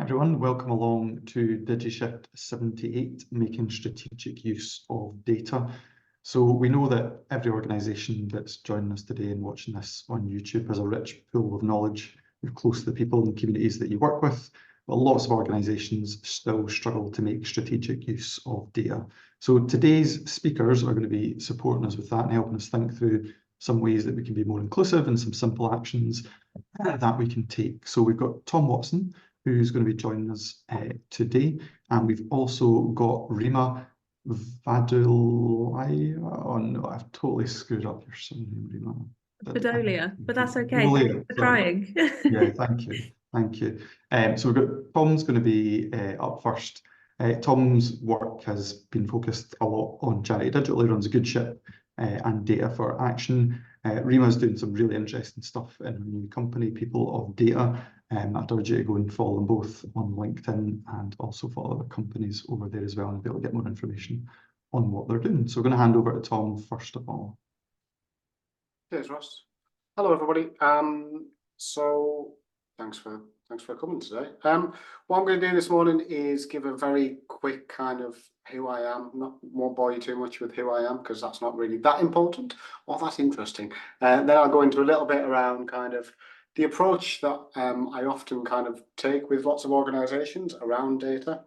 Everyone, welcome along to DigiShift 78, making strategic use of data. So we know that every organisation that's joining us today and watching this on YouTube has a rich pool of knowledge. You're close to the people and communities that you work with, but lots of organisations still struggle to make strategic use of data. So today's speakers are going to be supporting us with that and helping us think through some ways that we can be more inclusive and some simple actions that we can take. So we've got Tom Watson, who's going to be joining us today. And we've also got Reema Vadoliya. Oh no, I've totally screwed up your surname, Reema. Vadoliya, but that's okay. Vadoliya, Thanks for trying. Yeah, thank you. Thank you. So we've got Tom's going to be up first. Tom's work has been focused a lot on charity digital. He runs a good ship and data for action. Reema's doing some really interesting stuff in her new company, People of Data. I'd urge you to go and follow them both on LinkedIn and also follow the companies over there as well and be able to get more information on what they're doing. So we're going to hand over to Tom first of all. Cheers, Ross. Hello, everybody. So thanks for coming today. What I'm going to do this morning is give a very quick kind of who I am. Won't bore you too much with who I am because that's not really that important or that interesting. Then I'll go into a little bit around kind of the approach that I often kind of take with lots of organizations around data.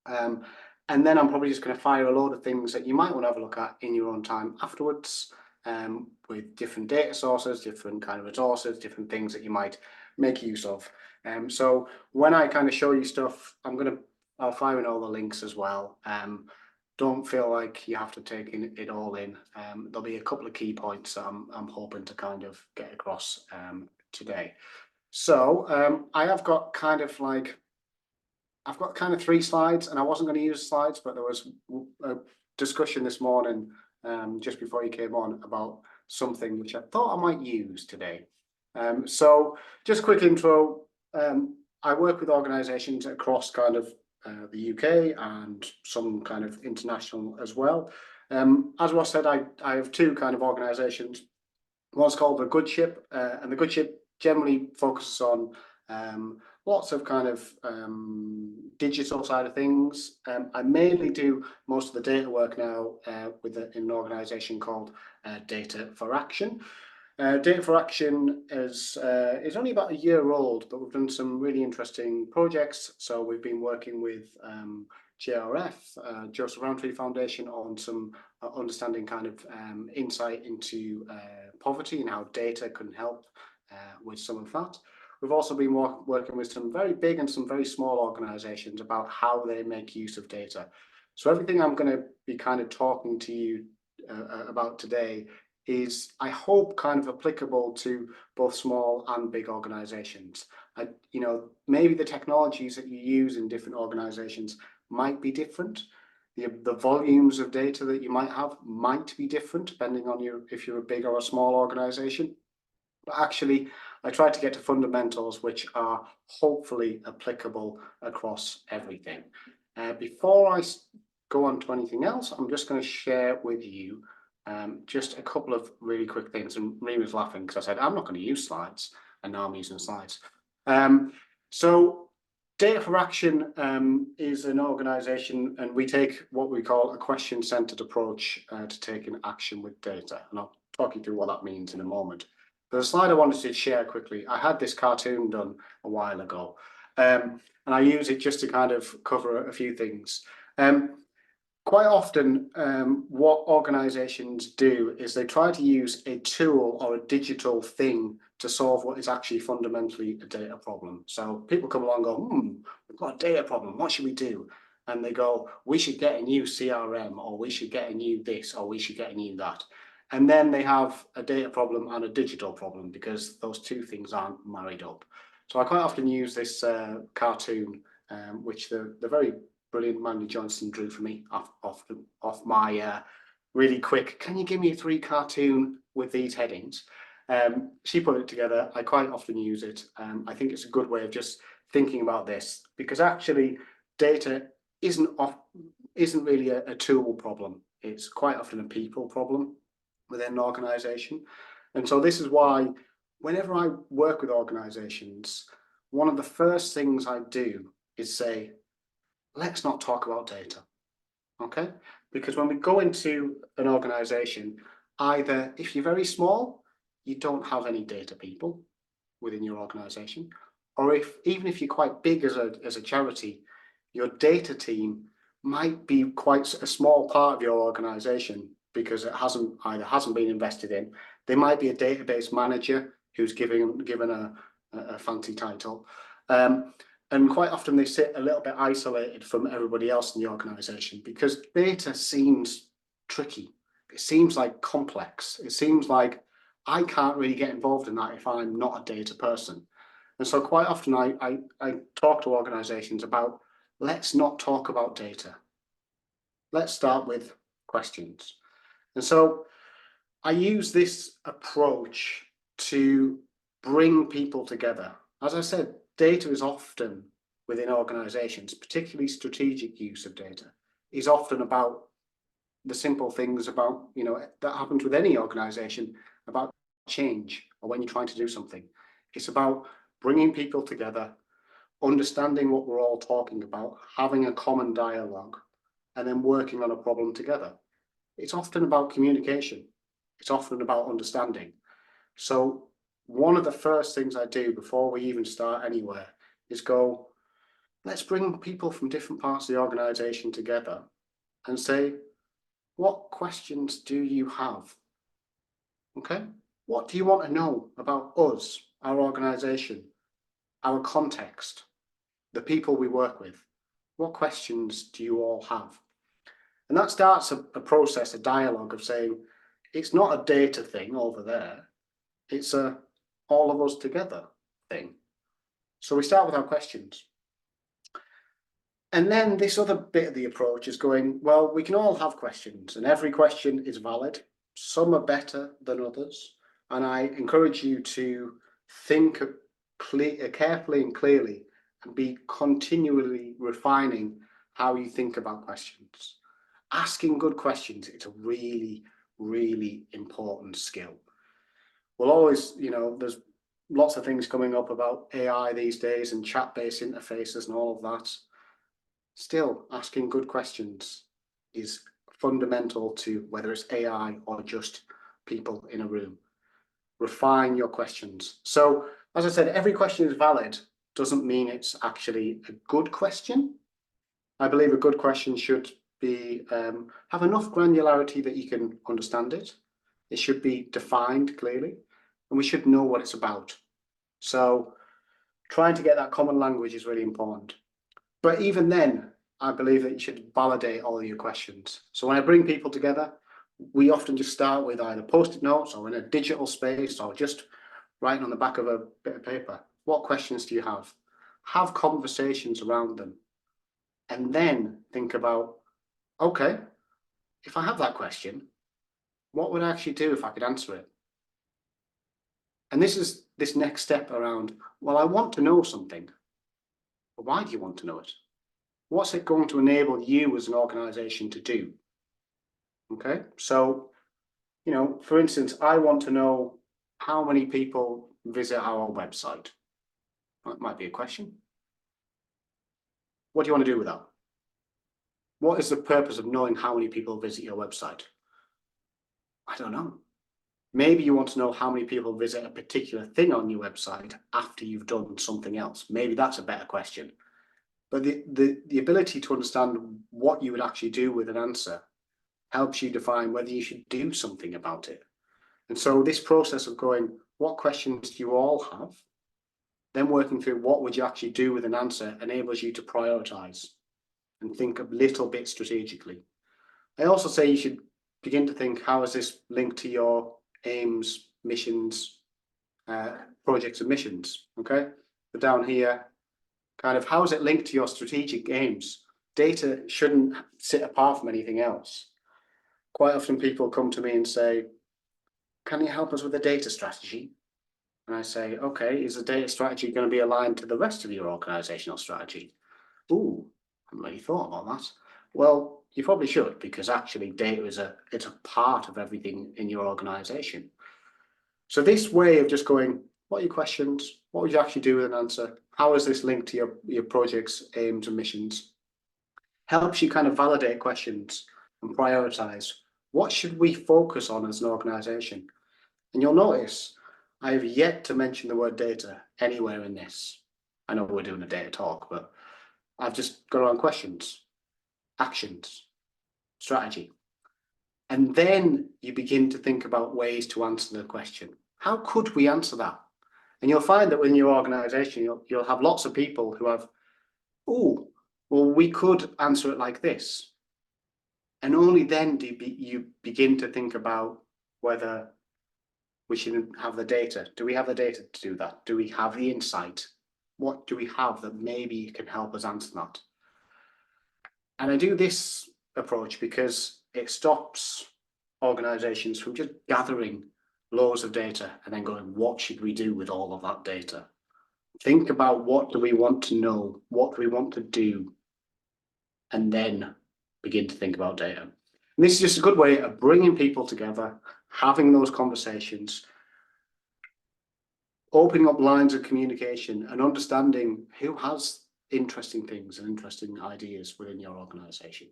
And then I'm probably just going to fire a load of things that you might want to have a look at in your own time afterwards, with different data sources, different kind of resources, different things that you might make use of. So when I kind of show you stuff, I'll fire in all the links as well. Don't feel like you have to take it all in. There'll be a couple of key points that I'm hoping to kind of get across today. So I've got kind of 3 slides, and I wasn't going to use slides, but there was a discussion this morning just before you came on about something which I thought I might use today. So just a quick intro. I work with organizations across kind of the UK and some kind of international as well. As Ross said, I have 2 kind of organizations. One's called the Good Ship, and the Good Ship generally focuses on lots of kind of digital side of things. I mainly do most of the data work now in an organization called Data for Action. Data for Action is only about a year old, but we've done some really interesting projects. So we've been working with JRF, Joseph Rowntree Foundation, on some understanding kind of insight into poverty and how data can help with some of that. We've also been working with some very big and some very small organizations about how they make use of data. So everything I'm going to be kind of talking to you about today is, I hope, kind of applicable to both small and big organizations. Maybe the technologies that you use in different organizations might be different. The volumes of data that you might have might be different depending on if you're a big or a small organization. But actually, I try to get to fundamentals which are hopefully applicable across everything. Before I go on to anything else, I'm just going to share with you just a couple of really quick things. And Reema's laughing because I said I'm not going to use slides, and now I'm using slides. So Data for Action is an organization, and we take what we call a question-centered approach to taking action with data. And I'll talk you through what that means in a moment. There's a slide I wanted to share quickly. I had this cartoon done a while ago, and I use it just to kind of cover a few things. Quite often, what organizations do is they try to use a tool or a digital thing to solve what is actually fundamentally a data problem. So people come along and go, we've got a data problem, what should we do? And they go, we should get a new CRM, or we should get a new this, or we should get a new that. And then they have a data problem and a digital problem because those 2 things aren't married up. So I quite often use this cartoon, which the very brilliant Mandy Johnson drew for me off my really quick, can you give me a 3 cartoon with these headings? She put it together. I quite often use it. I think it's a good way of just thinking about this, because actually data isn't really a tool problem. It's quite often a people problem within an organization. And so this is why whenever I work with organizations, one of the first things I do is say, let's not talk about data, okay? Because when we go into an organization, either if you're very small, you don't have any data people within your organization, or even if you're quite big as a charity, your data team might be quite a small part of your organization because it hasn't been invested in. There might be a database manager who's given a fancy title. And quite often they sit a little bit isolated from everybody else in the organization because data seems tricky. It seems like complex. It seems like I can't really get involved in that if I'm not a data person. And so quite often I talk to organizations about, let's not talk about data. Let's start with questions. And so I use this approach to bring people together. As I said, data is often within organizations, particularly strategic use of data, is often about the simple things about, that happens with any organization, about change or when you're trying to do something. It's about bringing people together, understanding what we're all talking about, having a common dialogue, and then working on a problem together. It's often about communication. It's often about understanding. So one of the first things I do before we even start anywhere is go, let's bring people from different parts of the organization together and say, what questions do you have? Okay? What do you want to know about us, our organization, our context, the people we work with? What questions do you all have? And that starts a process, a dialogue of saying, it's not a data thing over there. It's a all of us together thing. So we start with our questions. And then this other bit of the approach is going, well, we can all have questions and every question is valid. Some are better than others. And I encourage you to think carefully and clearly and be continually refining how you think about questions. Asking good questions, it's a really, really important skill. We'll always, there's lots of things coming up about AI these days and chat-based interfaces and all of that. Still, asking good questions is fundamental to whether it's AI or just people in a room. Refine your questions. So, as I said, every question is valid doesn't mean it's actually a good question. I believe a good question should be have enough granularity that you can understand it. It should be defined clearly, and we should know what it's about. So trying to get that common language is really important. But even then, I believe that you should validate all your questions. So when I bring people together, we often just start with either post-it notes or in a digital space or just writing on the back of a bit of paper. What questions do you have? Have conversations around them. And then think about, okay, if I have that question, what would I actually do if I could answer it? And this is this next step around, well, I want to know something. But why do you want to know it? What's it going to enable you as an organization to do? Okay, so, for instance, I want to know how many people visit our website. That might be a question. What do you want to do with that? What is the purpose of knowing how many people visit your website? I don't know. Maybe you want to know how many people visit a particular thing on your website after you've done something else. Maybe that's a better question. But the ability to understand what you would actually do with an answer helps you define whether you should do something about it. And so this process of going, what questions do you all have? Then working through what would you actually do with an answer enables you to prioritize and think a little bit strategically. I also say you should begin to think, how is this linked to your aims, missions, projects and missions, okay? But down here, kind of how is it linked to your strategic aims? Data shouldn't sit apart from anything else. Quite often people come to me and say, can you help us with a data strategy? And I say, okay, is the data strategy going to be aligned to the rest of your organizational strategy? Ooh, I haven't really thought about that. Well, you probably should, because actually data is it's a part of everything in your organization. So this way of just going, What are your questions? What would you actually do with an answer? How is this linked to your project's aims and missions? Helps you kind of validate questions and prioritize. What should we focus on as an organization? And you'll notice I have yet to mention the word data anywhere in this. I know we're doing a data talk, but I've just got on questions, actions, strategy. And then you begin to think about ways to answer the question. How could we answer that? And you'll find that within your organization, you'll have lots of people who have, oh, well, we could answer it like this. And only then do you begin to think about whether we should have the data. Do we have the data to do that? Do we have the insight? What do we have that maybe can help us answer that? And I do this approach because it stops organizations from just gathering loads of data and then going, what should we do with all of that data? Think about what do we want to know? What do we want to do? And then begin to think about data. And this is just a good way of bringing people together, having those conversations, opening up lines of communication and understanding who has interesting things and interesting ideas within your organization.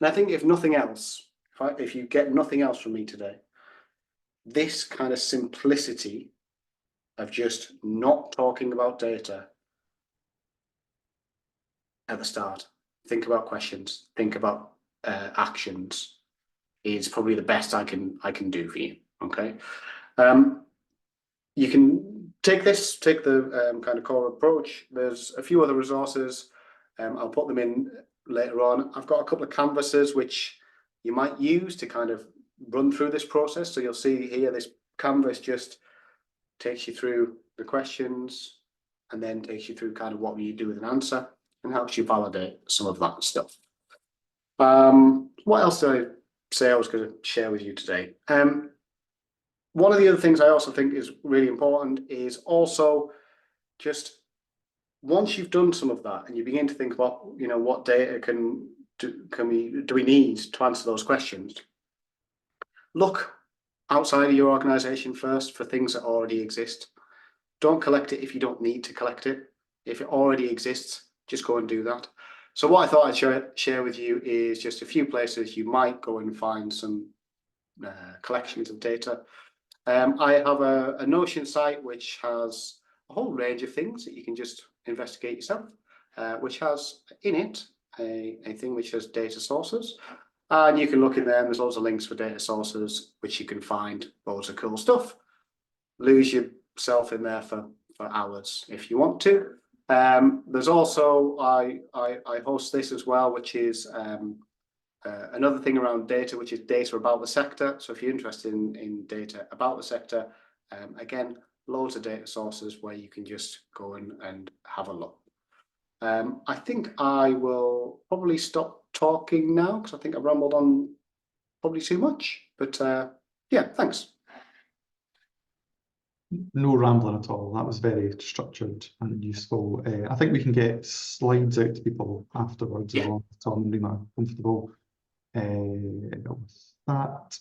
And I think if nothing else, if you get nothing else from me today, this kind of simplicity of just not talking about data at the start, think about questions, think about actions, is probably the best I can do for you. Okay, you can take the kind of core approach. There's a few other resources. I'll put them in later on. I've got a couple of canvases which you might use to kind of run through this process. So you'll see here, this canvas just takes you through the questions and then takes you through kind of what you do with an answer and helps you validate some of that stuff. What else did I say I was going to share with you today? One of the other things I also think is really important is also just once you've done some of that and you begin to think about, you know, what data do we need to answer those questions? Look outside of your organization first for things that already exist. Don't collect it if you don't need to collect it. If it already exists, just go and do that. So what I thought I'd share with you is just a few places you might go and find some collections of data. I have a Notion site which has a whole range of things that you can just investigate yourself, which has in it a thing which has data sources. And you can look in there and there's loads of links for data sources, which you can find loads of cool stuff. Lose yourself in there for hours if you want to. There's also, I host this as well, which is another thing around data, which is data about the sector. So if you're interested in data about the sector, again, loads of data sources where you can just go and have a look. I think I will probably stop talking now because I think I've rambled on probably too much, but yeah, thanks. No rambling at all. That was very structured and useful. I think we can get slides out to people afterwards as well. Tom and Reema comfortable with that.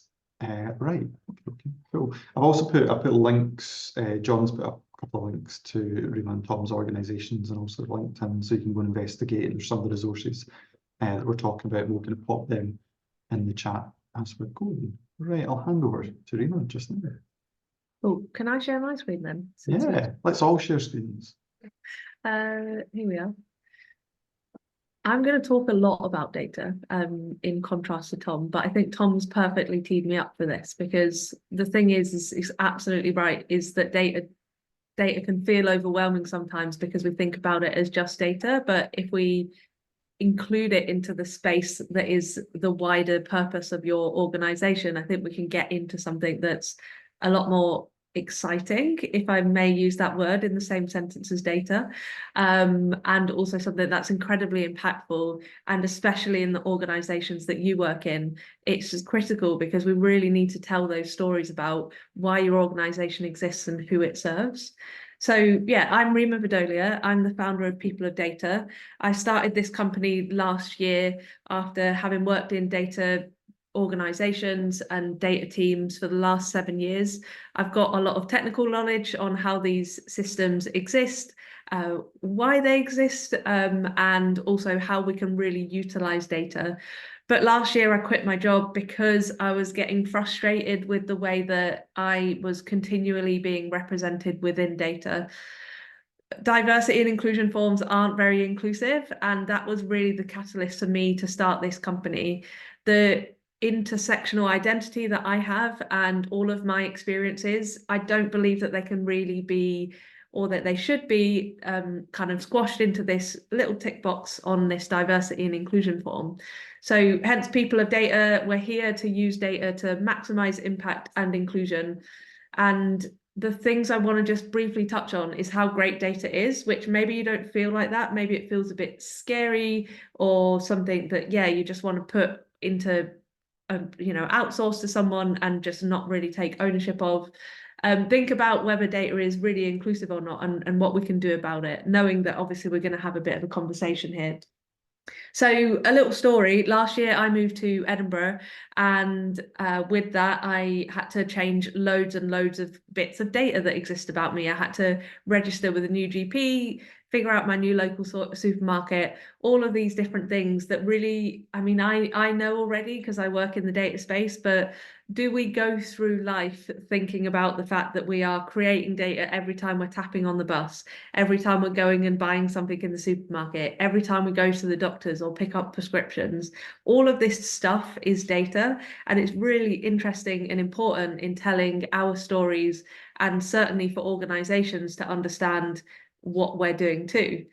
Right, okay, cool. I've also put links. John's put up a couple of links to Reema and Tom's organisations and also LinkedIn, so you can go and investigate. And there's some of the resources that we're talking about, and we're going to pop them in the chat as we're going. Right, I'll hand over to Reema just now. Oh, can I share my screen then? Yeah, let's all share screens. Here we are. I'm going to talk a lot about data in contrast to Tom, but I think Tom's perfectly teed me up for this because the thing is absolutely right, is that data can feel overwhelming sometimes because we think about it as just data, but if we include it into the space that is the wider purpose of your organization, I think we can get into something that's a lot more exciting, if I may use that word in the same sentence as data, and also something that's incredibly impactful, and especially in the organizations that you work in, it's just critical because we really need to tell those stories about why your organization exists and who it serves. So yeah, I'm Reema Vadoliya. I'm the founder of People of Data. I started this company last year after having worked in data organizations and data teams for the last 7 years. I've got a lot of technical knowledge on how these systems exist, why they exist, and also how we can really utilize data. But last year I quit my job because I was getting frustrated with the way that I was continually being represented within data. Diversity and inclusion forms aren't very inclusive, and that was really the catalyst for me to start this company. The intersectional identity that I have and all of my experiences, I don't believe that they can really be, or that they should be, kind of squashed into this little tick box on this diversity and inclusion form. So hence, people of data, we're here to use data to maximize impact and inclusion. And the things I want to just briefly touch on is how great data is, which maybe you don't feel like that. Maybe it feels a bit scary or something that, yeah, you just want to put into, outsource to someone and just not really take ownership of. Think about whether data is really inclusive or not, and what we can do about it, knowing that obviously we're going to have a bit of a conversation here. So a little story, last year I moved to Edinburgh, and with that I had to change loads and loads of bits of data that exist about me. I had to register with a new GP, figure out my new local supermarket, all of these different things that really, I mean, I know already because I work in the data space, but do we go through life thinking about the fact that we are creating data every time we're tapping on the bus, every time we're going and buying something in the supermarket, every time we go to the doctors or pick up prescriptions? All of this stuff is data, and it's really interesting and important in telling our stories, and certainly for organizations to understand what we're doing too.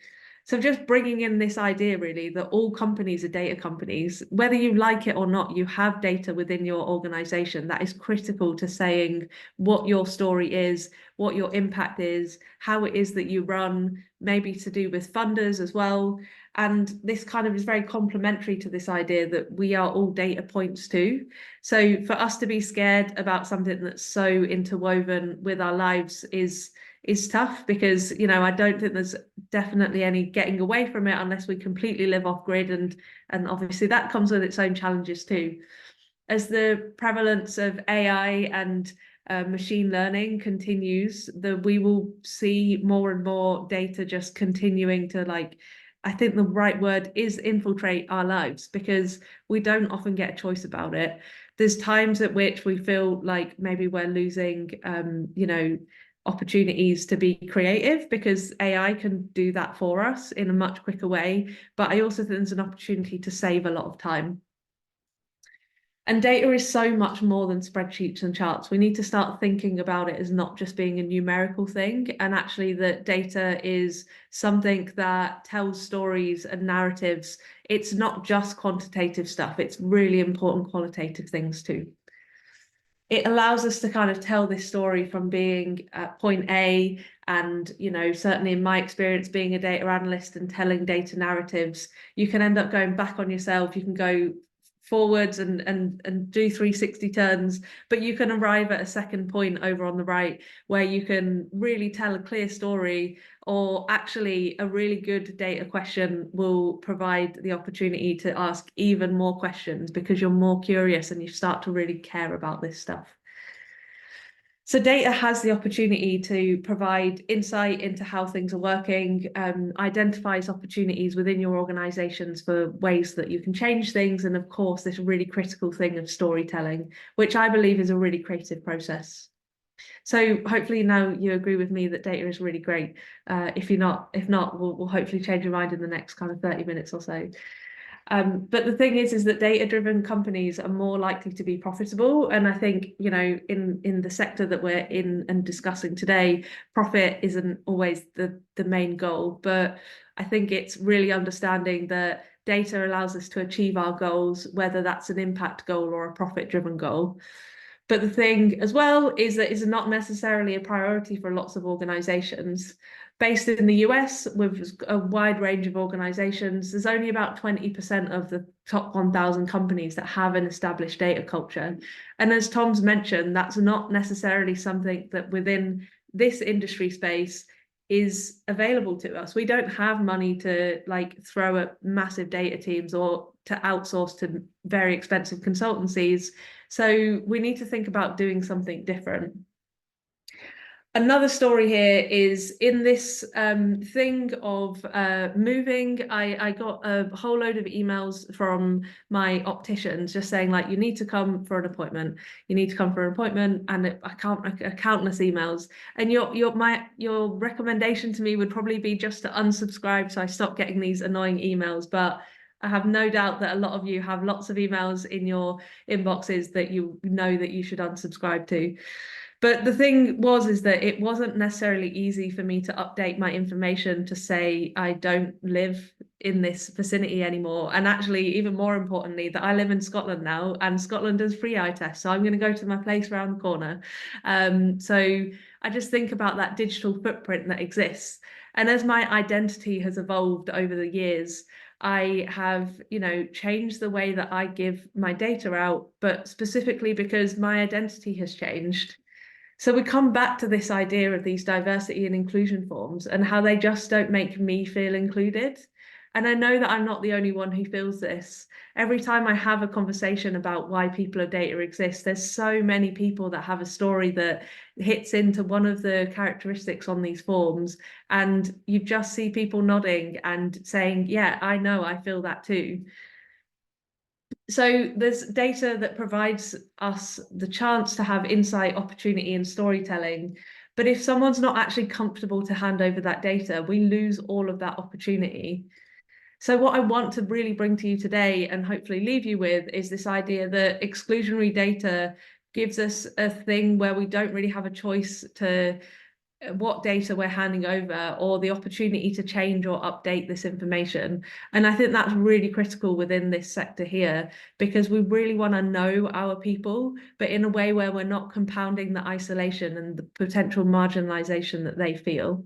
So just bringing in this idea really that all companies are data companies, whether you like it or not, you have data within your organization that is critical to saying what your story is, what your impact is, how it is that you run, maybe to do with funders as well. And this kind of is very complementary to this idea that we are all data points too. So for us to be scared about something that's so interwoven with our lives is tough, because I don't think there's definitely any getting away from it unless we completely live off grid, and obviously that comes with its own challenges too. As the prevalence of AI and machine learning continues, we will see more and more data just continuing to, I think the right word is infiltrate our lives, because we don't often get a choice about it. There's times at which we feel like maybe we're losing opportunities to be creative because AI can do that for us in a much quicker way. But I also think there's an opportunity to save a lot of time. And data is so much more than spreadsheets and charts. We need to start thinking about it as not just being a numerical thing, and actually that data is something that tells stories and narratives. It's not just quantitative stuff, it's really important qualitative things too. It allows us to kind of tell this story from being at point A, and certainly in my experience being a data analyst and telling data narratives, you can end up going back on yourself. You can go forwards and do 360 turns, but you can arrive at a second point over on the right where you can really tell a clear story, or actually a really good data question will provide the opportunity to ask even more questions because you're more curious and you start to really care about this stuff. So data has the opportunity to provide insight into how things are working, identifies opportunities within your organizations for ways that you can change things, and of course this really critical thing of storytelling, which I believe is a really creative process. So hopefully now you agree with me that data is really great. If not, we'll hopefully change your mind in the next kind of 30 minutes or so. But the thing is that data-driven companies are more likely to be profitable. And I think, in the sector that we're in and discussing today, profit isn't always the main goal. But I think it's really understanding that data allows us to achieve our goals, whether that's an impact goal or a profit-driven goal. But the thing as well is that it's not necessarily a priority for lots of organizations. Based in the US with a wide range of organizations, there's only about 20% of the top 1,000 companies that have an established data culture. And as Tom's mentioned, that's not necessarily something that within this industry space is available to us. We don't have money to like throw at massive data teams or to outsource to very expensive consultancies. So we need to think about doing something different. Another story here is in this thing of moving, I got a whole load of emails from my opticians just saying like, you need to come for an appointment. You need to come for an appointment, and countless emails. And your recommendation to me would probably be just to unsubscribe so I stop getting these annoying emails. But I have no doubt that a lot of you have lots of emails in your inboxes that you know that you should unsubscribe to. But the thing is that it wasn't necessarily easy for me to update my information to say I don't live in this vicinity anymore. And actually, even more importantly, that I live in Scotland now, and Scotland does free eye tests. So I'm going to go to my place around the corner. So I just think about that digital footprint that exists. And as my identity has evolved over the years, I have, changed the way that I give my data out, but specifically because my identity has changed. So we come back to this idea of these diversity and inclusion forms and how they just don't make me feel included. And I know that I'm not the only one who feels this. Every time I have a conversation about why people of data exist, there's so many people that have a story that hits into one of the characteristics on these forms. And you just see people nodding and saying, yeah, I know, I feel that too. So there's data that provides us the chance to have insight, opportunity, and storytelling. But if someone's not actually comfortable to hand over that data, we lose all of that opportunity. So what I want to really bring to you today and hopefully leave you with is this idea that exclusionary data gives us a thing where we don't really have a choice to what data we're handing over or the opportunity to change or update this information. And I think that's really critical within this sector here, because we really want to know our people, but in a way where we're not compounding the isolation and the potential marginalization that they feel.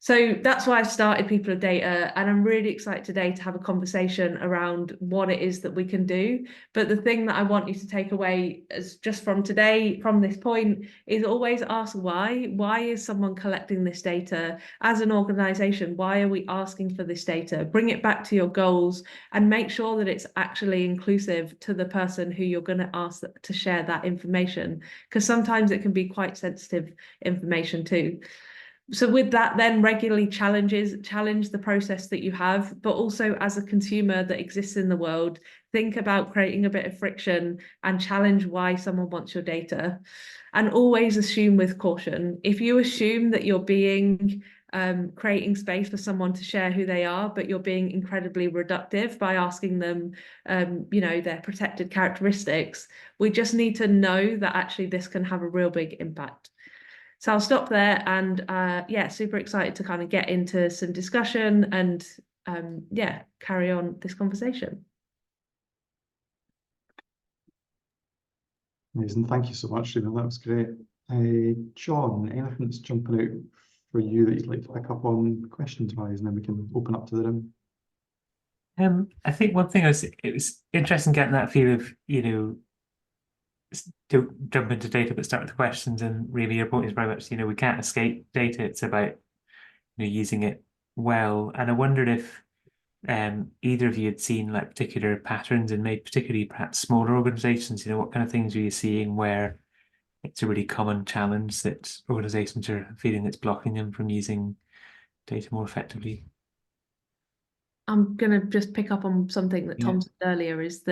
So that's why I started People of Data, and I'm really excited today to have a conversation around what it is that we can do. But the thing that I want you to take away is just from today, from this point, is always ask why. Why is someone collecting this data? As an organization, why are we asking for this data? Bring it back to your goals and make sure that it's actually inclusive to the person who you're going to ask to share that information, because sometimes it can be quite sensitive information too. So with that, then regularly challenge the process that you have, but also as a consumer that exists in the world, think about creating a bit of friction and challenge why someone wants your data. And always assume with caution. If you assume that you're creating space for someone to share who they are, but you're being incredibly reductive by asking them, their protected characteristics, we just need to know that actually this can have a real big impact. So I'll stop there, and super excited to kind of get into some discussion and carry on this conversation. Amazing, thank you so much, Reema. That was great. John, anything that's jumping out for you that you'd like to pick up on questions-wise, and then we can open up to the room? I think one thing it was interesting getting that feel of, to jump into data but start with the questions, and really your point is very much, we can't escape data. It's about using it well. And I wondered if either of you had seen like particular patterns in maybe particularly perhaps smaller organizations. What kind of things are you seeing where it's a really common challenge that organizations are feeling that's blocking them from using data more effectively? I'm going to just pick up on something that Tom said earlier, is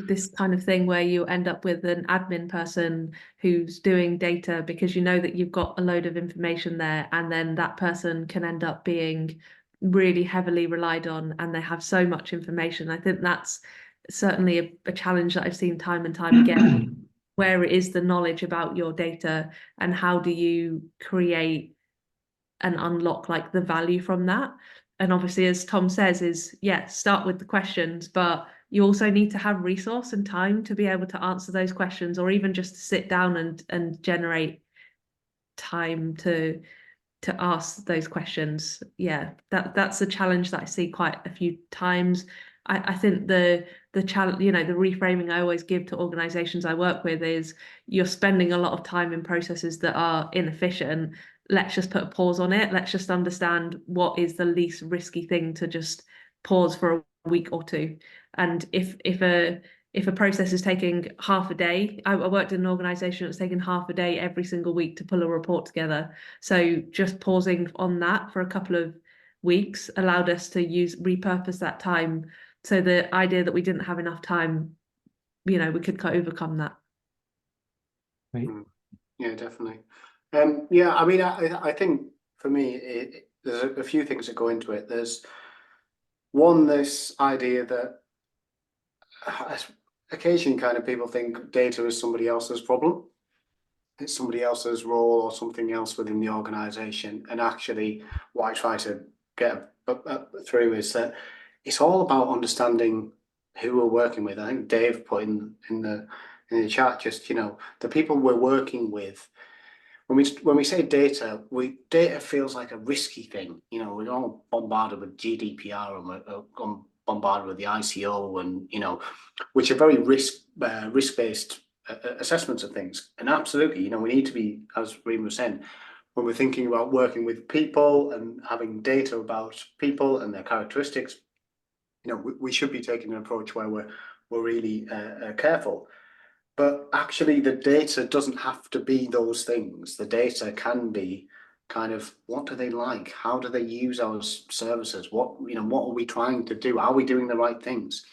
this kind of thing where you end up with an admin person who's doing data because you know that you've got a load of information there, and then that person can end up being really heavily relied on, and they have so much information. I think that's certainly a challenge that I've seen time and time again. Where is the knowledge about your data, and how do you create and unlock like the value from that? And obviously, as Tom says, is start with the questions, but you also need to have resource and time to be able to answer those questions, or even just to sit down and generate time to ask those questions. That's a challenge that I see quite a few times. I think the challenge, the reframing I always give to organizations I work with is you're spending a lot of time in processes that are inefficient. let's just put a pause on it. Let's just understand what is the least risky thing to just pause for a week or two. And if a process is taking half a day, I worked in an organization that was taking half a day every single week to pull a report together. So just pausing on that for a couple of weeks allowed us to repurpose that time. So the idea that we didn't have enough time, we could overcome that. Right. Yeah, definitely. Yeah, I mean, I think for me, there's a few things that go into it. There's one, this idea that occasionally kind of people think data is somebody else's problem. It's somebody else's role or something else within the organization. And actually, what I try to get through is that it's all about understanding who we're working with. I think Dave put in the chat, just, the people we're working with. When we say data, data feels like a risky thing. We're all bombarded with GDPR and we're bombarded with the ICO, and which are very risk-based assessments of things. And absolutely, we need to be, as Reema was saying, when we're thinking about working with people and having data about people and their characteristics, we should be taking an approach where we're really careful. But actually, the data doesn't have to be those things. The data can be kind of, what do they like? How do they use our services? What are we trying to do? Are we doing the right things?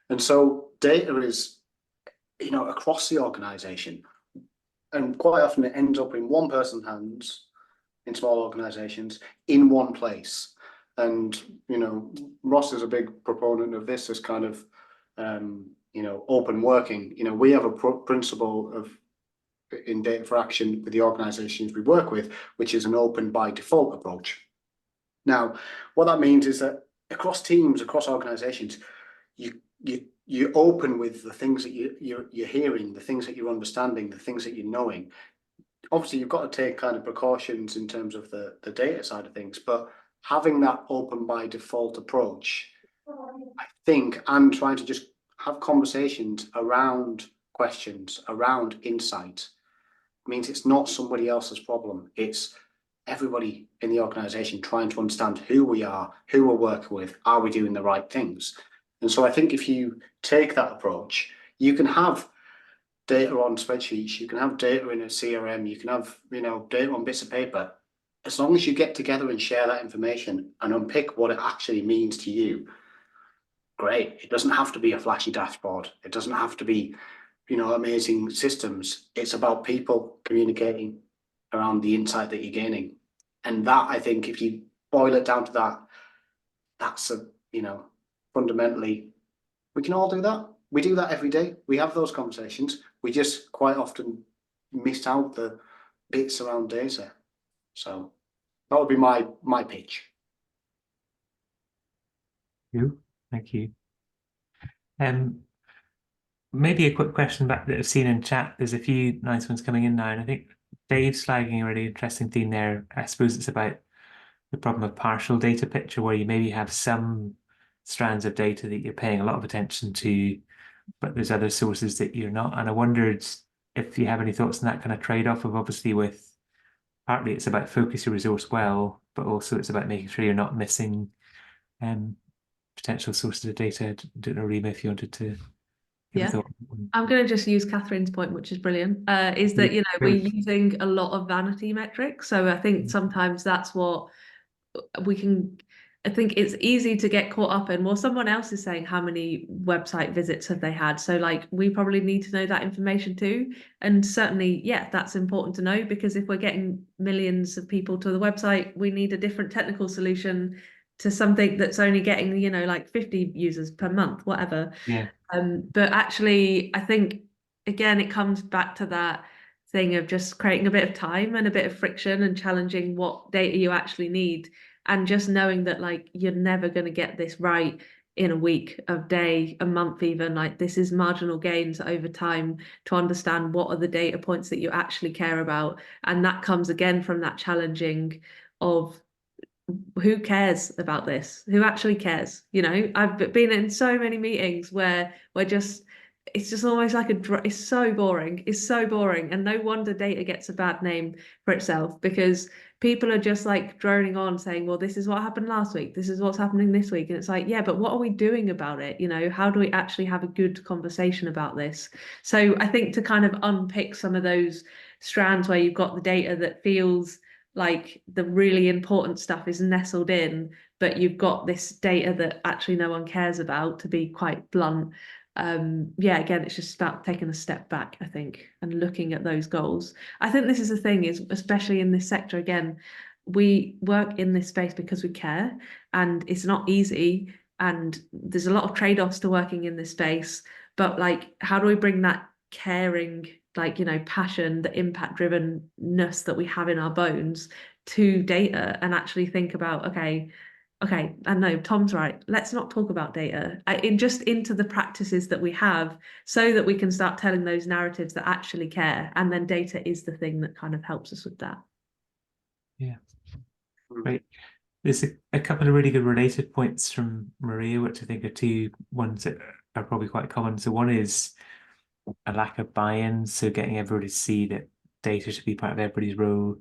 And so data is, across the organization, and quite often it ends up in one person's hands in small organizations in one place. And, Ross is a big proponent of this as kind of, open working. We have a principle in data for action with the organizations we work with, which is an open by default approach. Now, what that means is that across teams, across organizations, you open with the things that you're hearing, the things that you're understanding, the things that you're knowing. Obviously, you've got to take kind of precautions in terms of the data side of things, but having that open by default approach, I think, and trying to just have conversations around questions, around insight, means it's not somebody else's problem. It's everybody in the organization trying to understand who we are, who we're working with, are we doing the right things? And so I think if you take that approach, you can have data on spreadsheets, you can have data in a CRM, you can have, data on bits of paper. As long as you get together and share that information and unpick what it actually means to you, great. It doesn't have to be a flashy dashboard. It doesn't have to be, amazing systems. It's about people communicating around the insight that you're gaining. And that, I think, if you boil it down to that, that's fundamentally, we can all do that. We do that every day. We have those conversations. We just quite often miss out the bits around data. So that would be my pitch. Thank you. Maybe a quick question back that I've seen in chat. There's a few nice ones coming in now, and I think Dave's flagging a really interesting theme there. I suppose it's about the problem of partial data picture, where you maybe have some strands of data that you're paying a lot of attention to, but there's other sources that you're not. And I wondered if you have any thoughts on that kind of trade-off of, obviously, with partly it's about focus your resource well, but also it's about making sure you're not missing potential sources of data. I don't know, Reema, if you wanted to give a thought. I'm going to just use Catherine's point, which is brilliant, is that, we're using a lot of vanity metrics. So I think sometimes that's what I think it's easy to get caught up in. Well, someone else is saying how many website visits have they had. So we probably need to know that information too. And certainly, that's important to know, because if we're getting millions of people to the website, we need a different technical solution to something that's only getting, 50 users per month, whatever. Yeah. But actually, I think, again, it comes back to that thing of just creating a bit of time and a bit of friction and challenging what data you actually need, and just knowing that you're never going to get this right in a week, a day, a month, even. This is marginal gains over time to understand what are the data points that you actually care about. And that comes again from that challenging of, who cares about this? Who actually cares? I've been in so many meetings where we're just, it's just almost like it's so boring. It's so boring. And no wonder data gets a bad name for itself, because people are just like droning on saying, well, this is what happened last week. This is what's happening this week. And it's like, yeah, but what are we doing about it? You know, how do we actually have a good conversation about this? So I think to kind of unpick some of those strands where you've got the data that feels like the really important stuff is nestled in, but you've got this data that actually no one cares about, to be quite blunt. Yeah, again, it's just about taking a step back, I think, and looking at those goals. I think this is the thing, is especially in this sector, again, we work in this space because we care, and it's not easy, and there's a lot of trade-offs to working in this space. But like, how do we bring that caring, like, you know, passion, the impact drivenness that we have in our bones to data, and actually think about, okay, I know Tom's right. Let's not talk about data, just into the practices that we have, so that we can start telling those narratives that actually care. And then data is the thing that kind of helps us with that. Yeah, great. There's a couple of really good related points from Maria, which I think are two ones that are probably quite common. So one is a lack of buy-in, so getting everybody to see that data should be part of everybody's role.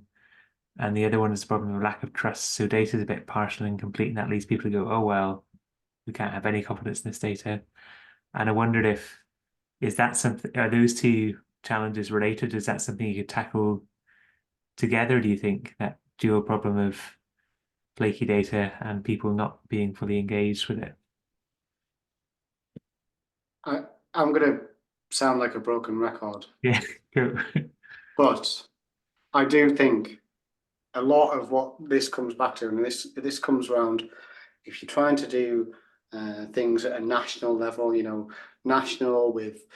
And the other one is the problem of lack of trust. So data is a bit partial and incomplete, and that leads people to go, oh, well, we can't have any confidence in this data. And I wondered is that something, are those two challenges related? Is that something you could tackle together, do you think, that dual problem of flaky data and people not being fully engaged with it? I'm going to sound like a broken record. Yeah, cool. But I do think a lot of what this comes back to, and this comes around, if you're trying to do things at a national level, you know, national with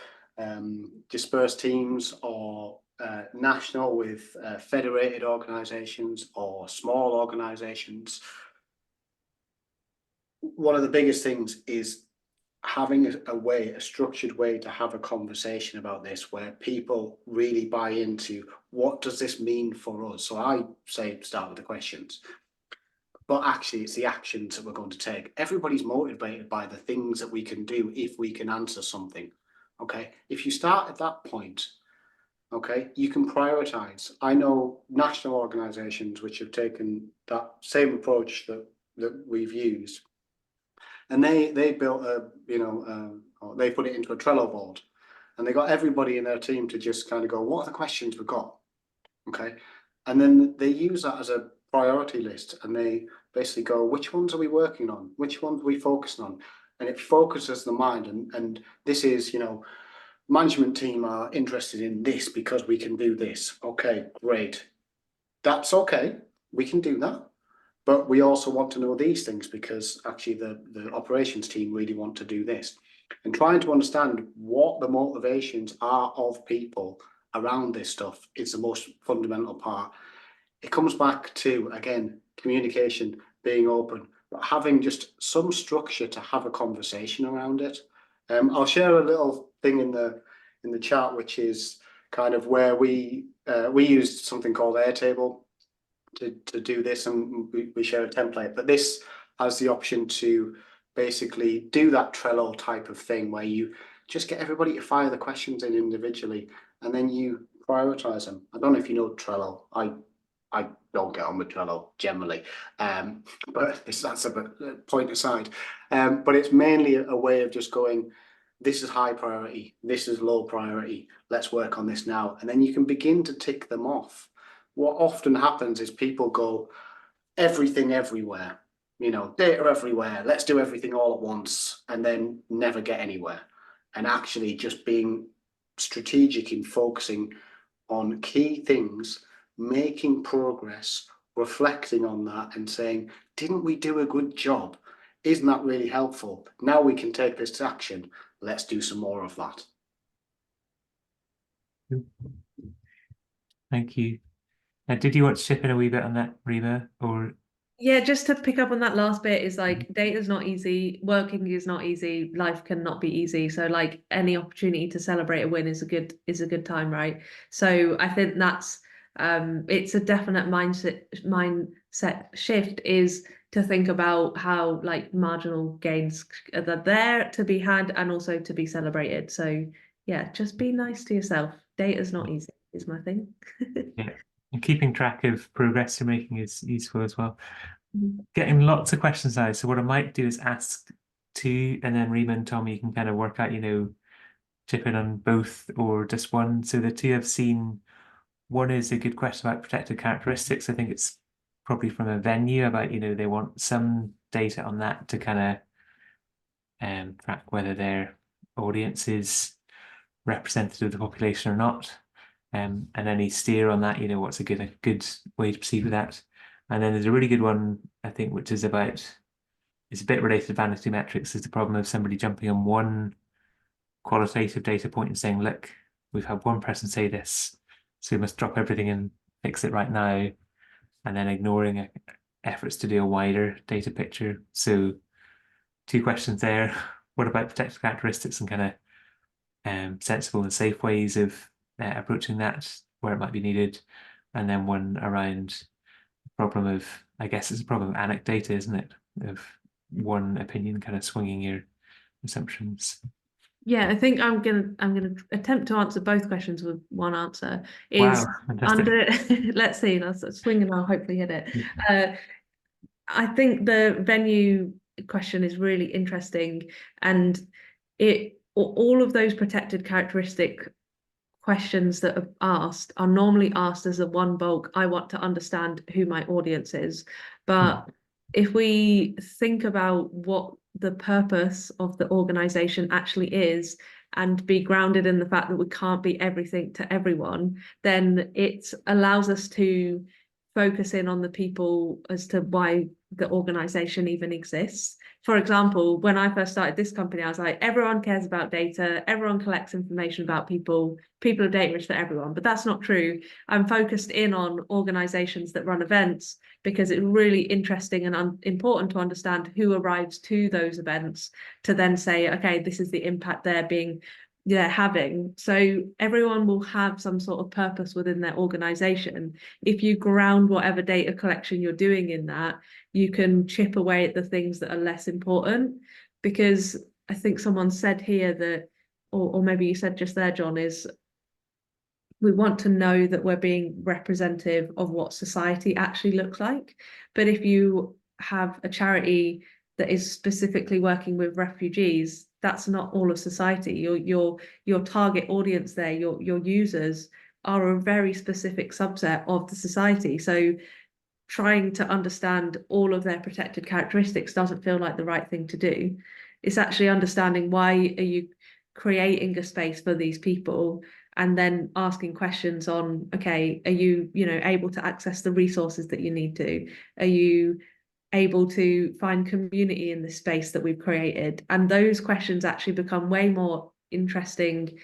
dispersed teams, or national with federated organizations or small organizations, one of the biggest things is having a structured way to have a conversation about this, where people really buy into, what does this mean for us? So I say start with the questions, but actually it's the actions that we're going to take. Everybody's motivated by the things that we can do if we can answer something. Okay, if you start at that point, okay, you can prioritize. I know national organizations which have taken that same approach that we've used, and they built they put it into a Trello board, and they got everybody in their team to just kind of go, what are the questions we've got? Okay, and then they use that as a priority list, and they basically go, which ones are we working on? Which ones are we focusing on? And it focuses the mind, and this is, you know, management team are interested in this because we can do this. Okay, great. That's okay. We can do that. But we also want to know these things because actually the operations team really want to do this. And trying to understand what the motivations are of people around this stuff is the most fundamental part. It comes back to, again, communication, being open, but having just some structure to have a conversation around it. I'll share a little thing in the chat, which is kind of where we used something called Airtable to do this, and we share a template, but this has the option to basically do that Trello type of thing, where you just get everybody to fire the questions in individually, and then you prioritize them. I don't know if you know Trello. I don't get on with Trello generally, but that's a point aside. But it's mainly a way of just going, this is high priority, this is low priority, let's work on this now. And then you can begin to tick them off. What often happens is people go, everything everywhere, you know, data everywhere, let's do everything all at once, and then never get anywhere. And actually just being strategic in focusing on key things, making progress, reflecting on that and saying, didn't we do a good job? Isn't that really helpful? Now we can take this to action. Let's do some more of that. Thank you. Did you want to chip in a wee bit on that, Reema? Or yeah, just to pick up on that last bit, is like, data's not easy, working is not easy, life cannot be easy. So like, any opportunity to celebrate a win is a good time, right? So I think that's it's a definite mindset shift, is to think about how like marginal gains are there to be had and also to be celebrated. So yeah, just be nice to yourself. Data's not easy, is my thing. Yeah, and keeping track of progress you're making is useful as well. Mhm. Getting lots of questions now. So what I might do is ask two, and then Reema and Tom, you can kind of work out, chip in on both or just one. So the two I've seen, one is a good question about protected characteristics. I think it's probably from a venue about, they want some data on that to kind of track whether their audience is representative of the population or not. And any steer on that, what's a good way to proceed with that. And then there's a really good one, I think, which is about, it's a bit related to vanity metrics, is the problem of somebody jumping on one qualitative data point and saying, look, we've had one person say this, so we must drop everything and fix it right now, and then ignoring efforts to do a wider data picture. So two questions there. What about protected characteristics and kind of sensible and safe ways of approaching that where it might be needed? And then one around the problem of, I guess it's a problem of anecdata, isn't it? Of one opinion kind of swinging your assumptions. Yeah, I think I'm gonna attempt to answer both questions with one answer. Wow, Is fantastic. under let's see, let's swing and I'll hopefully hit it. I think the venue question is really interesting, and all of those protected characteristic questions that are asked are normally asked as a one bulk. I want to understand who my audience is. But if we think about what the purpose of the organization actually is and be grounded in the fact that we can't be everything to everyone, then it allows us to focus in on the people as to why the organization even exists. For example, when I first started this company, I was like, everyone cares about data, everyone collects information about people are data rich for everyone, but that's not true. I'm focused in on organizations that run events because it's really interesting and important to understand who arrives to those events to then say, okay, this is the impact they're having. So everyone will have some sort of purpose within their organization. If you ground whatever data collection you're doing in that, you can chip away at the things that are less important. Because I think someone said here that, or maybe you said just there, John, is we want to know that we're being representative of what society actually looks like. But if you have a charity that is specifically working with refugees, that's not all of society. Your target audience there, your users are a very specific subset of the society. So trying to understand all of their protected characteristics doesn't feel like the right thing to do. It's actually understanding why are you creating a space for these people, and then asking questions on, okay, are you able to access the resources that you need to? Are you able to find community in the space that we've created? And those questions actually become way more interesting,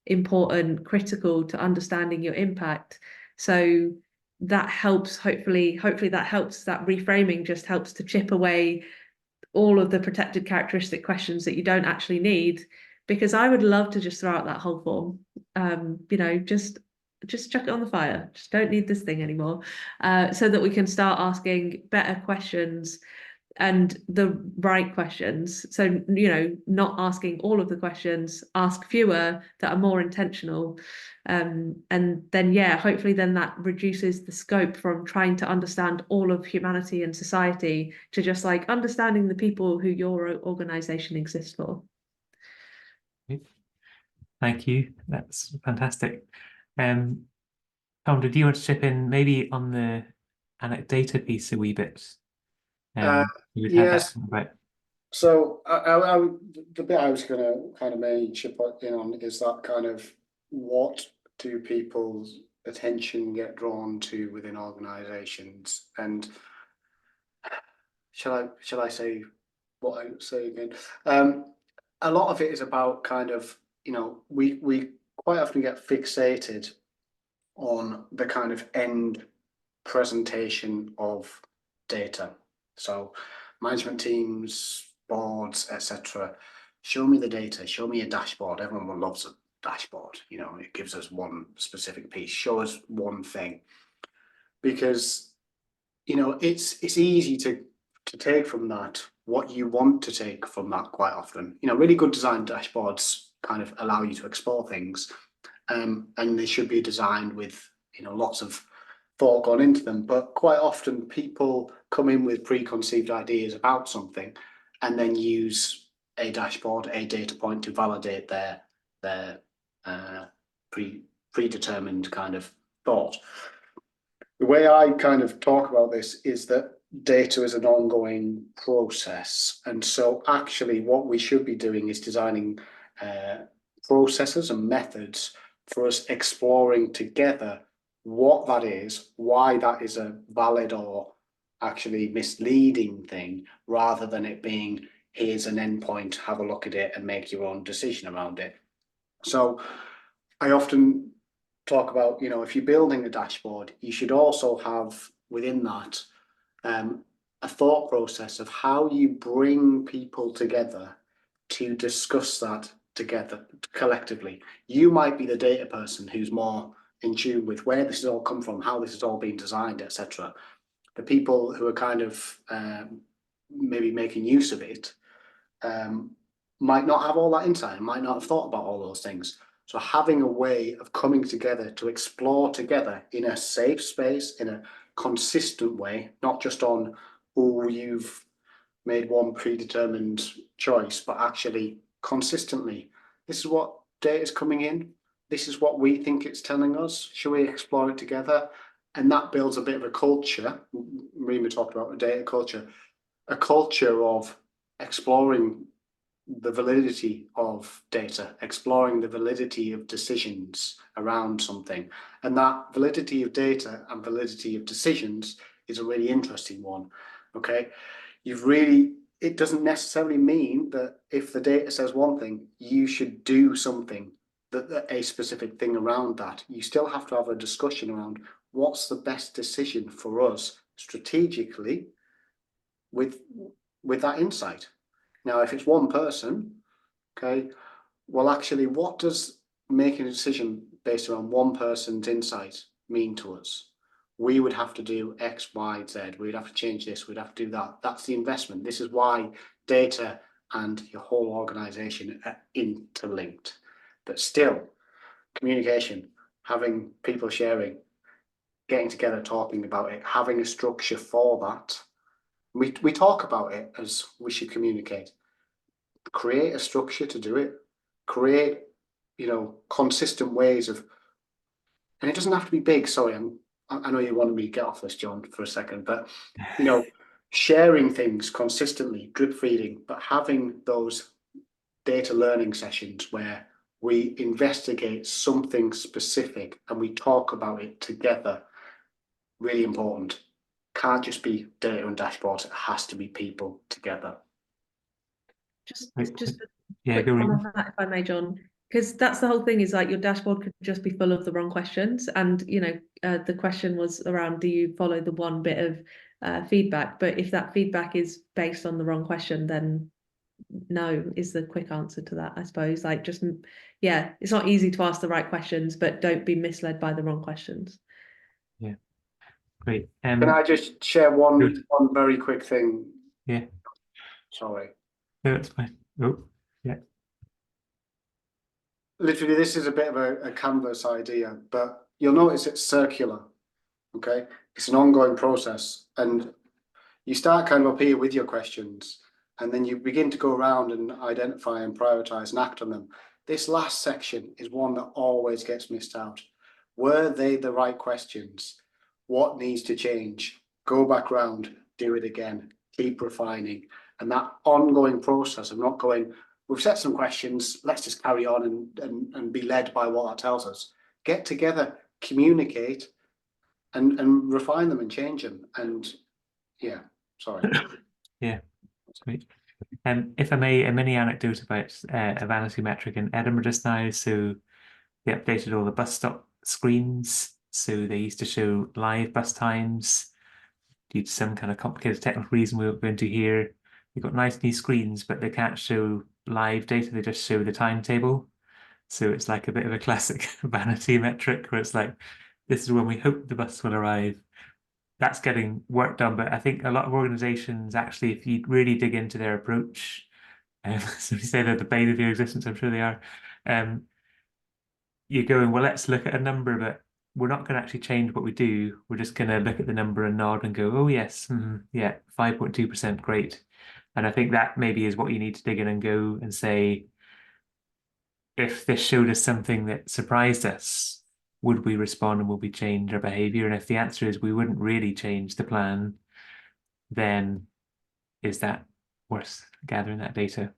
important, critical to understanding your impact. So that helps, hopefully that helps, that reframing just helps to chip away all of the protected characteristic questions that you don't actually need. Because I would love to just throw out that whole form, just chuck it on the fire. Just don't need this thing anymore, so that we can start asking better questions and the right questions. So, not asking all of the questions, ask fewer that are more intentional. And then, hopefully then that reduces the scope from trying to understand all of humanity and society to just like understanding the people who your organization exists for. Thank you. That's fantastic. Tom, did you want to chip in maybe on the anecdata piece a wee bit? Yes. Right. So the bit I was going to kind of mainly chip in on is that kind of, what do people's attention get drawn to within organizations? And shall I say what I say again? A lot of it is about kind of, we quite often get fixated on the kind of end presentation of data. So management teams, boards, etc. Show me the data, show me a dashboard. Everyone loves a dashboard. It gives us one specific piece, show us one thing. Because, it's easy to take from that what you want to take from that quite often. You know, really good design dashboards kind of allow you to explore things, and they should be designed with, you know, lots of thought gone into them. But quite often people come in with preconceived ideas about something and then use a dashboard, a data point to validate their predetermined kind of thought. The way I kind of talk about this is that data is an ongoing process. And so actually what we should be doing is designing processes and methods for us exploring together what that is, why that is a valid or actually misleading thing, rather than it being, here's an endpoint, have a look at it and make your own decision around it. So I often talk about, you know, if you're building a dashboard, you should also have within that a thought process of how you bring people together to discuss that together collectively. You might be the data person who's more in tune with where this has all come from, how this has all been designed, etc. The people who are kind of maybe making use of it might not have all that insight, might not have thought about all those things. So having a way of coming together to explore together in a safe space, in a consistent way, not just on, oh, you've made one predetermined choice, but actually consistently, this is what data is coming in, this is what we think it's telling us, should we explore it together? And that builds a bit of a culture. Reema talked about a data culture, a culture of exploring the validity of data, exploring the validity of decisions around something. And that validity of data and validity of decisions is a really interesting one. Okay, it doesn't necessarily mean that if the data says one thing, you should do something, that a specific thing around that. You still have to have a discussion around what's the best decision for us strategically with that insight. Now, if it's one person, okay, well, actually, what does making a decision based around one person's insight mean to us? We would have to do X, Y, Z. We'd have to change this. We'd have to do that. That's the investment. This is why data and your whole organization are interlinked. But still, communication, having people sharing, getting together, talking about it, having a structure for that. We talk about it as we should communicate. Create a structure to do it. Create, you know, consistent ways of, and it doesn't have to be big. Sorry, I know you wanted me to get off this, John, for a second, but you know, sharing things consistently, drip feeding, but having those data learning sessions where we investigate something specific and we talk about it together. Really important. Can't just be data and dashboards, it has to be people together. Just Yeah, quick go one Reema. on that, if I may, John, because that's the whole thing, is like your dashboard could just be full of the wrong questions. And, you know, the question was around, do you follow the one bit of feedback? But if that feedback is based on the wrong question, then no is the quick answer to that, I suppose. Like, just, yeah, it's not easy to ask the right questions, but don't be misled by the wrong questions. Yeah, great. Can I just share one Good. very quick thing? Yeah. Sorry. No, it's fine. Oh, yeah. Literally, this is a bit of a canvas idea, but you'll notice it's circular. Okay, it's an ongoing process, and you start kind of up here with your questions, and then you begin to go around and identify and prioritize and act on them. This last section is one that always gets missed out. Were they the right questions? What needs to change? Go back round, do it again, keep refining. And that ongoing process of not going, we've set some questions, let's just carry on and be led by what that tells us. Get together, communicate, and refine them and change them. And yeah, sorry. Yeah, that's great. If I may, a mini anecdote about a vanity metric in Edinburgh just now. So they updated all the bus stop screens. So they used to show live bus times. Due to some kind of complicated technical reason we won't go into here, they've got nice new screens, but they can't show live data. They just show the timetable. So it's like a bit of a classic vanity metric where it's like, this is when we hope the bus will arrive. that's getting work done. But I think a lot of organizations actually, if you really dig into their approach, so you say they're the bane of your existence, I'm sure they are. You're going, well, let's look at a number, but we're not going to actually change what we do. We're just going to look at the number and nod and go, oh, yes, yeah, 5.2%, great. And I think that maybe is what you need to dig in and go and say, if this showed us something that surprised us, would we respond and would we change our behavior? And if the answer is we wouldn't really change the plan, then is that worth gathering that data?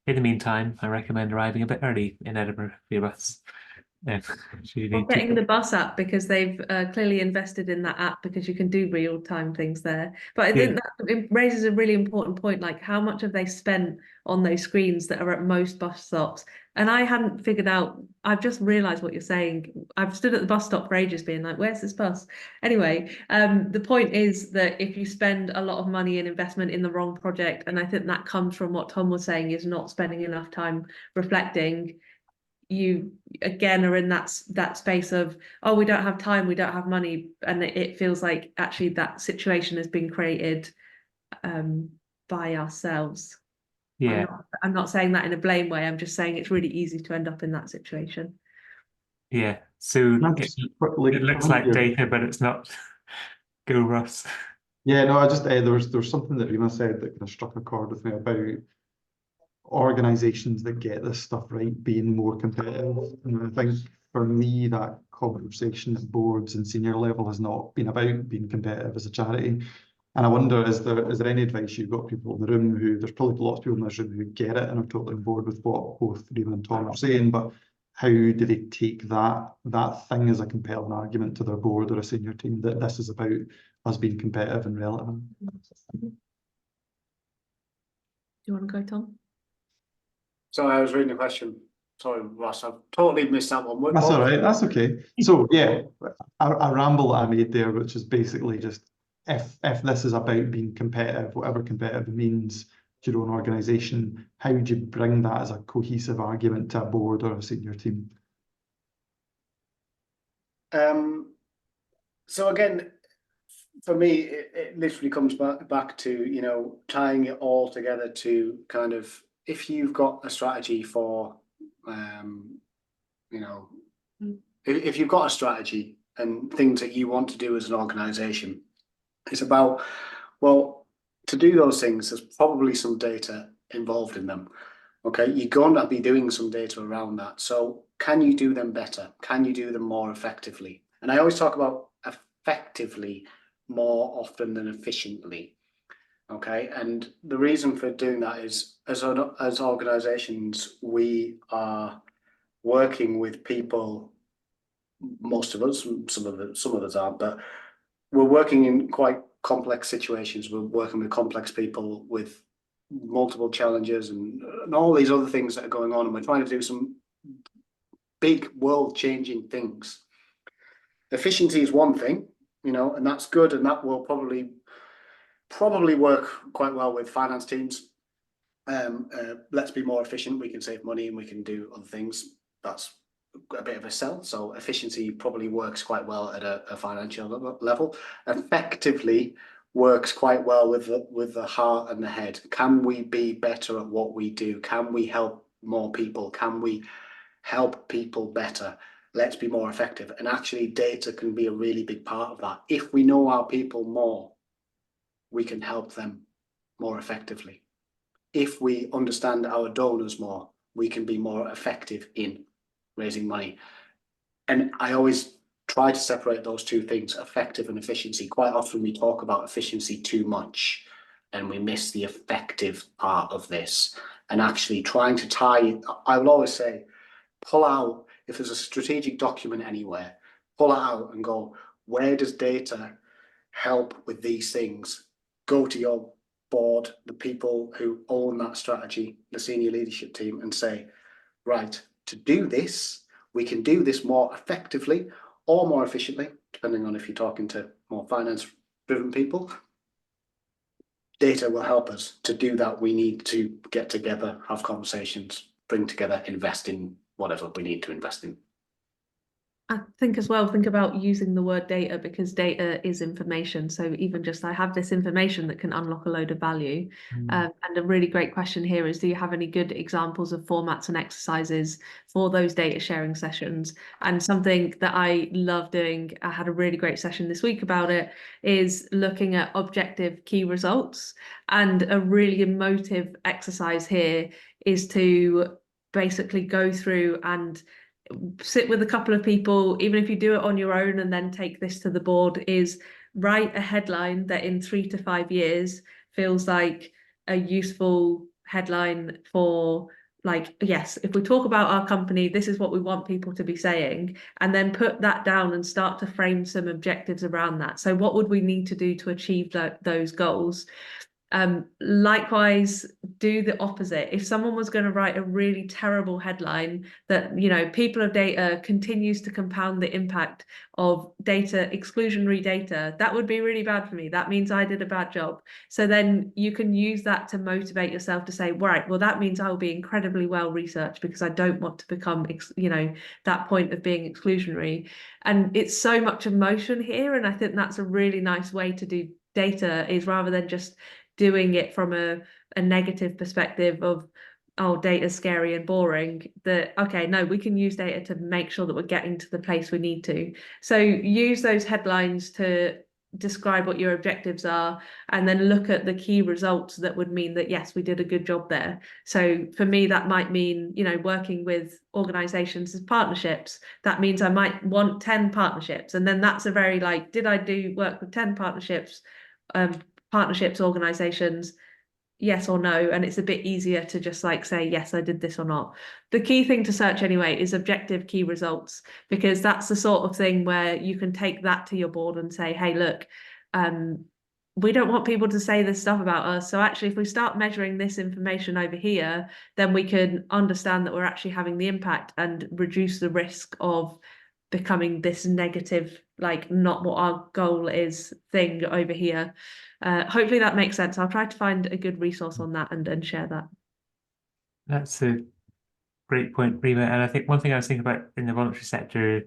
In the meantime, I recommend arriving a bit early in Edinburgh for your bus. Or getting the bus app, because they've clearly invested in that app, because you can do real-time things there. But I think that it raises a really important point, like how much have they spent on those screens that are at most bus stops? And I hadn't figured out, I've just realised what you're saying. I've stood at the bus stop for ages being like, where's this bus? Anyway, the point is that if you spend a lot of money and investment in the wrong project, and I think that comes from what Tom was saying, is not spending enough time reflecting, you again are in that space of, oh, we don't have time, we don't have money, and it feels like actually that situation has been created by ourselves. Yeah. I'm not saying that in a blame way, I'm just saying it's really easy to end up in that situation. Yeah, so it looks like data, but it's not. Go, Ross. Yeah, no, I just there's something that Reema said that kind of struck a chord with me about organizations that get this stuff right being more competitive. And I think for me, that conversation at boards and senior level has not been about being competitive as a charity. And I wonder, is there any advice you've got people in the room who, there's probably lots of people in this room who get it and are totally on board with what both Reema and Tom are saying, but how do they take that thing as a compelling argument to their board or a senior team that this is about us being competitive and relevant? Do you want to go, Tom? So I was reading the question. Sorry, Ross, I've totally missed that one. That's all right, that's okay. So yeah, a ramble that I made there, which is basically just if this is about being competitive, whatever competitive means to your own organisation, how do you bring that as a cohesive argument to a board or a senior team? So again, for me, it literally comes back to, you know, tying it all together to kind of, if you've got a strategy for, you know, if you've got a strategy and things that you want to do as an organisation, it's about, well, to do those things, there's probably some data involved in them. Okay, you're going to be doing some data around that. So can you do them better? Can you do them more effectively? And I always talk about effectively more often than efficiently. Okay, and the reason for doing that is, as organizations, we are working with people, most of us, some of us aren't, but we're working in quite complex situations. We're working with complex people with multiple challenges and all these other things that are going on, and we're trying to do some big world-changing things. Efficiency is one thing, you know, and that's good, and that will probably work quite well with finance teams. Let's be more efficient, we can save money and we can do other things. That's a bit of a sell. So efficiency probably works quite well at a financial level. Effectively works quite well with the heart and the head. Can we be better at what we do? Can we help more people? Can we help people better? Let's be more effective. And actually data can be a really big part of that. If we know our people more, we can help them more effectively. If we understand our donors more, we can be more effective in raising money. And I always try to separate those two things, effective and efficiency. Quite often we talk about efficiency too much and we miss the effective part of this. And actually trying to tie, I will always say, pull out, if there's a strategic document anywhere, pull it out and go, where does data help with these things? Go to your board, the people who own that strategy, the senior leadership team, and say, right, to do this, we can do this more effectively or more efficiently, depending on if you're talking to more finance-driven people. Data will help us to do that. We need to get together, have conversations, bring together, invest in whatever we need to invest in. I think as well, think about using the word data, because data is information. So even just I have this information that can unlock a load of value. And a really great question here is, do you have any good examples of formats and exercises for those data sharing sessions? And something that I love doing, I had a really great session this week about it, is looking at objective key results. And a really emotive exercise here is to basically go through and sit with a couple of people, even if you do it on your own and then take this to the board, is write a headline that in 3 to 5 years feels like a useful headline for, like, yes, if we talk about our company, this is what we want people to be saying, and then put that down and start to frame some objectives around that. So what would we need to do to achieve those goals? Likewise, do the opposite. If someone was going to write a really terrible headline that, you know, people of data continues to compound the impact of data, exclusionary data, that would be really bad for me. That means I did a bad job. So then you can use that to motivate yourself to say, right, well, that means I'll be incredibly well researched because I don't want to become, you know, that point of being exclusionary. And it's so much emotion here. And I think that's a really nice way to do data, is rather than just doing it from a negative perspective of, oh, data's scary and boring, that, okay, no, we can use data to make sure that we're getting to the place we need to. So use those headlines to describe what your objectives are, and then look at the key results that would mean that, yes, we did a good job there. So for me, that might mean, you know, working with organizations as partnerships. That means I might want 10 partnerships. And then that's a very, like, did I do work with 10 partnerships, organizations, yes or no? And it's a bit easier to just like say, yes, I did this or not. The key thing to search anyway is objective key results, because that's the sort of thing where you can take that to your board and say, hey, look, we don't want people to say this stuff about us. So actually, if we start measuring this information over here, then we can understand that we're actually having the impact and reduce the risk of becoming this negative, like not what our goal is thing over here. Hopefully that makes sense. I'll try to find a good resource on that and share that. That's a great point, Reema. And I think one thing I was thinking about in the voluntary sector,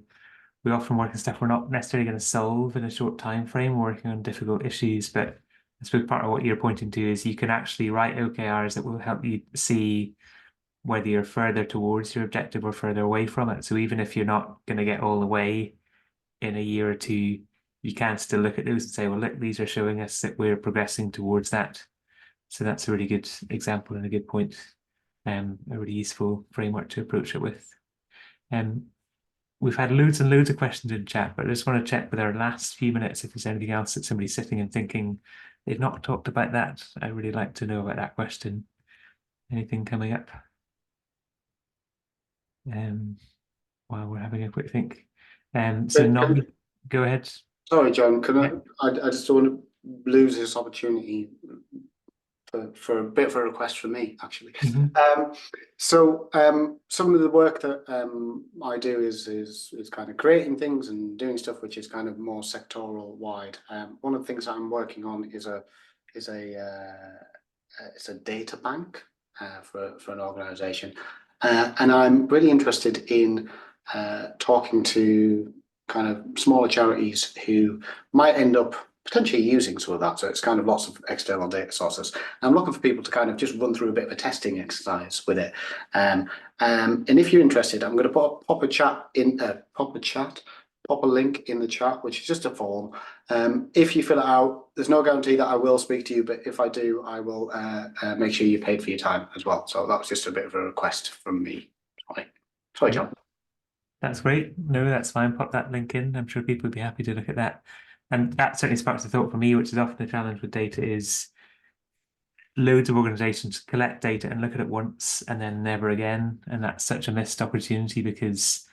we often work on stuff we're not necessarily going to solve in a short time frame, working on difficult issues. But I suppose part of what you're pointing to is you can actually write OKRs that will help you see whether you're further towards your objective or further away from it. So even if you're not going to get all the way in a year or two, you can still look at those and say, well, look, these are showing us that we're progressing towards that. So that's a really good example and a good point, a really useful framework to approach it with. We've had loads and loads of questions in chat, but I just want to check with our last few minutes if there's anything else that somebody's sitting and thinking they've not talked about that. I'd really like to know about that question. Anything coming up? While we're having a quick think. So Nolly, go ahead. Sorry, John, I just don't want to lose this opportunity for a bit of a request from me, actually. So some of the work that I do is kind of creating things and doing stuff which is kind of more sectoral wide. One of the things I'm working on is it's a data bank for an organization, and I'm really interested in talking to kind of smaller charities who might end up potentially using some of that. So it's kind of lots of external data sources. And I'm looking for people to kind of just run through a bit of a testing exercise with it. And if you're interested, I'm going to pop a link in the chat, which is just a form. If you fill it out, there's no guarantee that I will speak to you, but if I do, I will make sure you're paid for your time as well. So that was just a bit of a request from me. Sorry, John. That's great. No, that's fine. Pop that link in. I'm sure people would be happy to look at that. And that certainly sparks a thought for me, which is often the challenge with data, is loads of organizations collect data and look at it once and then never again. And that's such a missed opportunity, because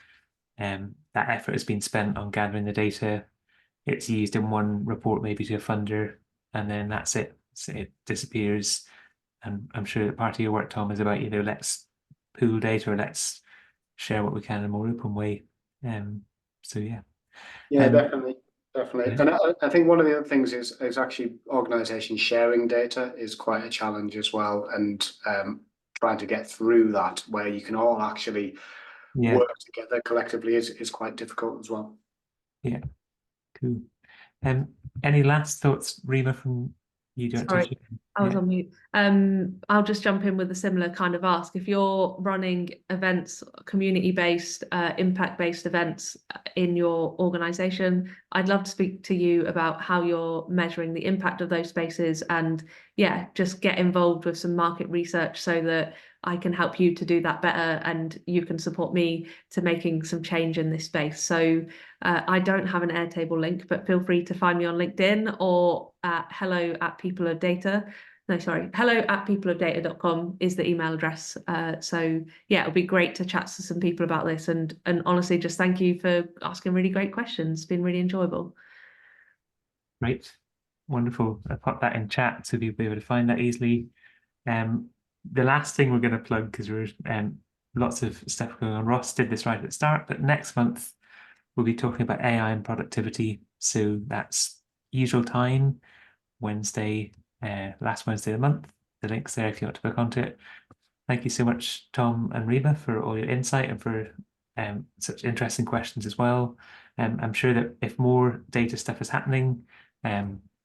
that effort has been spent on gathering the data. It's used in one report, maybe to a funder, and then that's it. So it disappears. And I'm sure that part of your work, Tom, is about, let's pool data, or let's share what we can in a more open way. So yeah. Yeah, definitely. And I think one of the other things is actually organizations sharing data is quite a challenge as well, and trying to get through that, where you can all actually Yeah. work together collectively is quite difficult as well. Yeah, cool. Any last thoughts, Reema, from you? Sorry, I was on mute. I'll just jump in with a similar kind of ask. If you're running events, community-based, impact-based events in your organization, I'd love to speak to you about how you're measuring the impact of those spaces, and yeah, just get involved with some market research so that I can help you to do that better, and you can support me to making some change in this space. So I don't have an Airtable link, but feel free to find me on LinkedIn or at hello@peopleofdata.com is the email address. So yeah, it'll be great to chat to some people about this, and honestly, just thank you for asking really great questions. It's been really enjoyable. Great, wonderful. I put that in chat so you'll be able to find that easily. The last thing we're going to plug, because we're lots of stuff going on. Ross did this right at the start, but next month we'll be talking about AI and productivity. So that's usual time, Wednesday, last Wednesday of the month. The link's there if you want to book onto it. Thank you so much, Tom and Reema, for all your insight and for such interesting questions as well. I'm sure that if more data stuff is happening,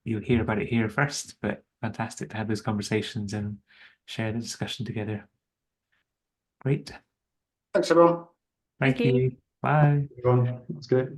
you'll hear about it here first, but fantastic to have those conversations and share the discussion together. Great. Thanks, everyone. Thank Thank you. you. Bye. Everyone, that's great.